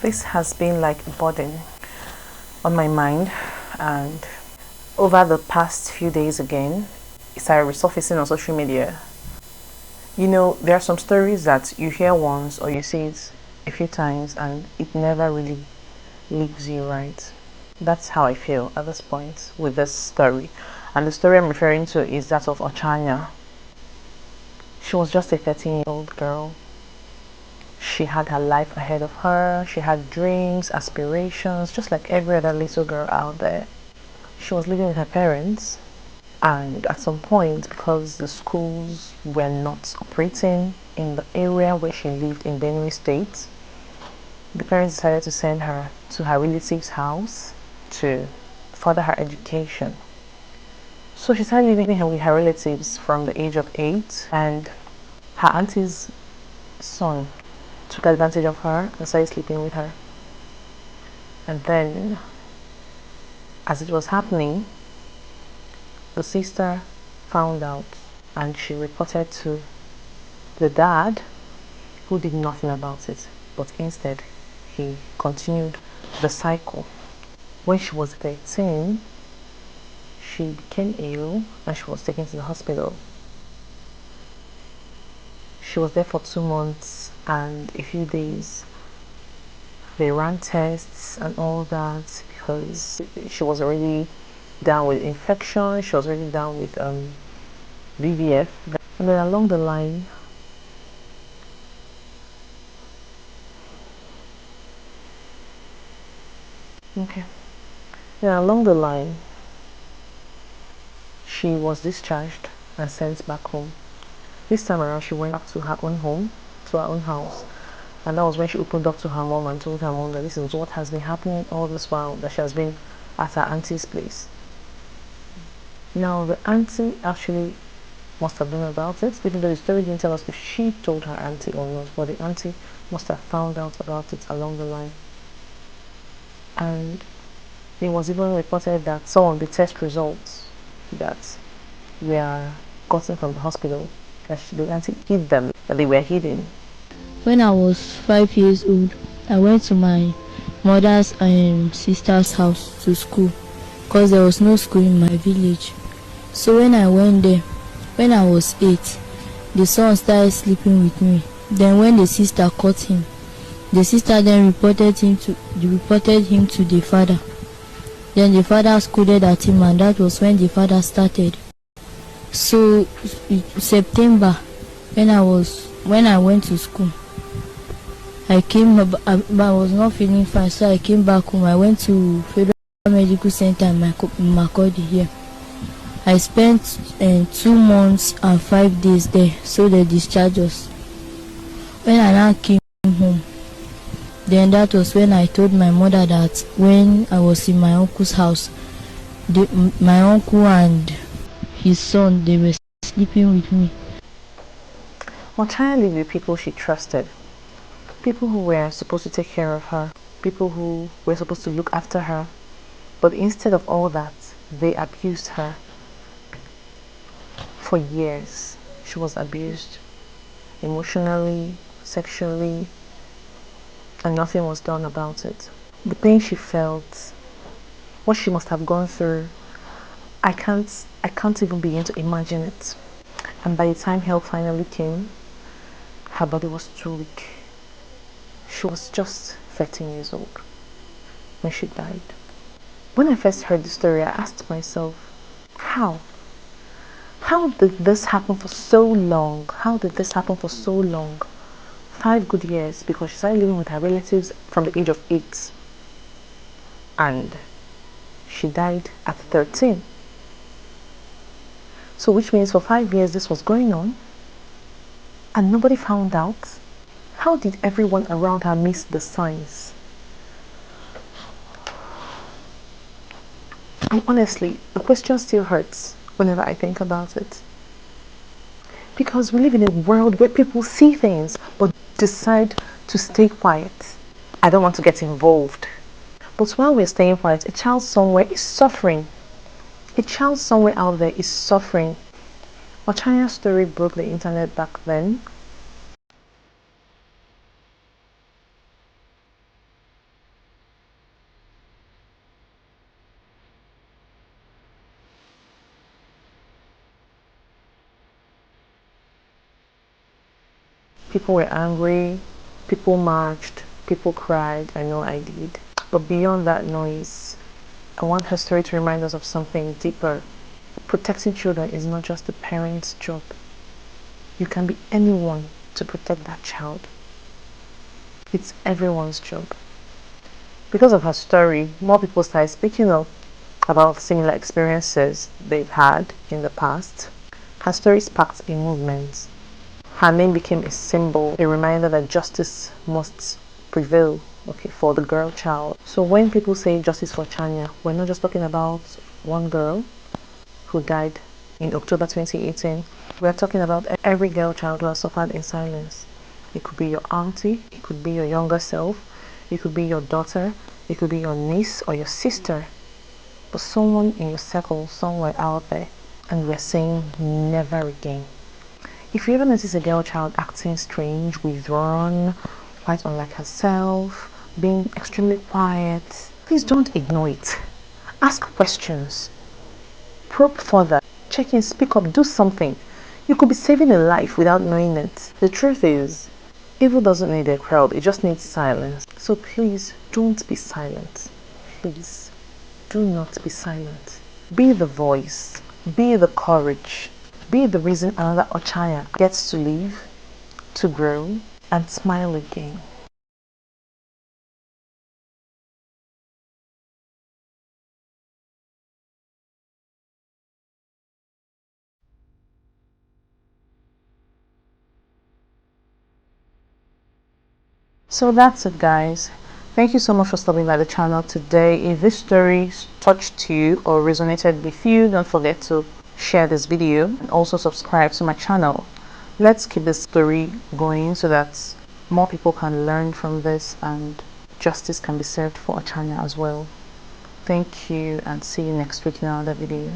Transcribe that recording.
This has been like a burden on my mind, and over the past few days again, it started resurfacing on social media. You know, there are some stories that you hear once or you see it a few times and it never really leaves you right. That's how I feel at this point with this story. And the story I'm referring to is that of Ochanya. She was just a 13-year-old girl. She had her life ahead of her. She had dreams, aspirations, just like every other little girl out there. She was living with her parents, and at some point, because the schools were not operating in the area where she lived in Benue State, the parents decided to send her to her relative's house to further her education. So she started living with her relatives from the age of 8, and her auntie's son took advantage of her and started sleeping with her. And then, as it was happening, the sister found out and she reported to the dad, who did nothing about it, but instead he continued the cycle. When she was 13, she became ill and she was taken to the hospital. She was there for 2 months and a few days. They ran tests and all that because she was already down with infection, she was already down with BVF. And then along the line, she was discharged and sent back home. This time around, she went back to her own home, to her own house. And that was when she opened up to her mom and told her mom that this is what has been happening all this while, that she has been at her auntie's place. Now, the auntie actually must have known about it, even though the story didn't tell us if she told her auntie or not, but the auntie must have found out about it along the line. And it was even reported that some of the test results that were gotten from the hospital, that the auntie hid them, that they were hidden. When I was 5 years old, I went to my mother's sister's house to school because there was no school in my village. So when I went there, when I was 8, the son started sleeping with me. Then when the sister caught him, the sister then reported him to the father. Then the father scolded at him, and that was when the father started. So September, when I went to school, I was not feeling fine, so I came back home. I went to Federal Medical Center in Makurdi here. I spent 2 months and 5 days there, so they discharged us. When I now came home, then that was when I told my mother that when I was in my uncle's house, my uncle and his son, they were sleeping with me. Ochanya lived with people she trusted, people who were supposed to take care of her, people who were supposed to look after her, but instead of all that, they abused her. For years, she was abused emotionally, sexually, and nothing was done about it. The pain she felt, what she must have gone through, I can't even begin to imagine it. And by the time help finally came, her body was too weak. She was just 13 years old when she died. When I first heard the story, I asked myself, how? How did this happen for so long? How did this happen for so long? 5 good years, because she started living with her relatives from the age of 8. And she died at 13. So which means for 5 years this was going on and nobody found out. How did everyone around her miss the signs? And honestly, the question still hurts whenever I think about it. Because we live in a world where people see things but decide to stay quiet. I don't want to get involved. But while we're staying quiet, a child somewhere is suffering. A child somewhere out there is suffering. Ochanya's story broke the internet back then. People were angry, people marched, people cried. I know I did. But beyond that noise, I want her story to remind us of something deeper. Protecting children is not just the parent's job. You can be anyone to protect that child. It's everyone's job. Because of her story, more people started speaking up about similar experiences they've had in the past. Her story sparked a movement. Her name became a symbol, a reminder that justice must prevail, for the girl child. So when people say justice for Ochanya, we're not just talking about one girl who died in October 2018. We're talking about every girl child who has suffered in silence. It could be your auntie, it could be your younger self, it could be your daughter, it could be your niece or your sister, but someone in your circle somewhere out there, and we're saying never again. If you ever notice a girl child acting strange, withdrawn, quite unlike herself, being extremely quiet, please don't ignore it. Ask questions. Probe further. Check in, speak up, do something. You could be saving a life without knowing it. The truth is, evil doesn't need a crowd, it just needs silence. So please, don't be silent. Please, do not be silent. Be the voice. Be the courage. Be the reason another Ochanya gets to live, to grow, and smile again. So that's it, guys. Thank you so much for stopping by the channel today. If this story touched you or resonated with you, don't forget to share this video and also subscribe to my channel. Let's keep this story going so that more people can learn from this and justice can be served for Ochanya as well. Thank you and see you next week in another video.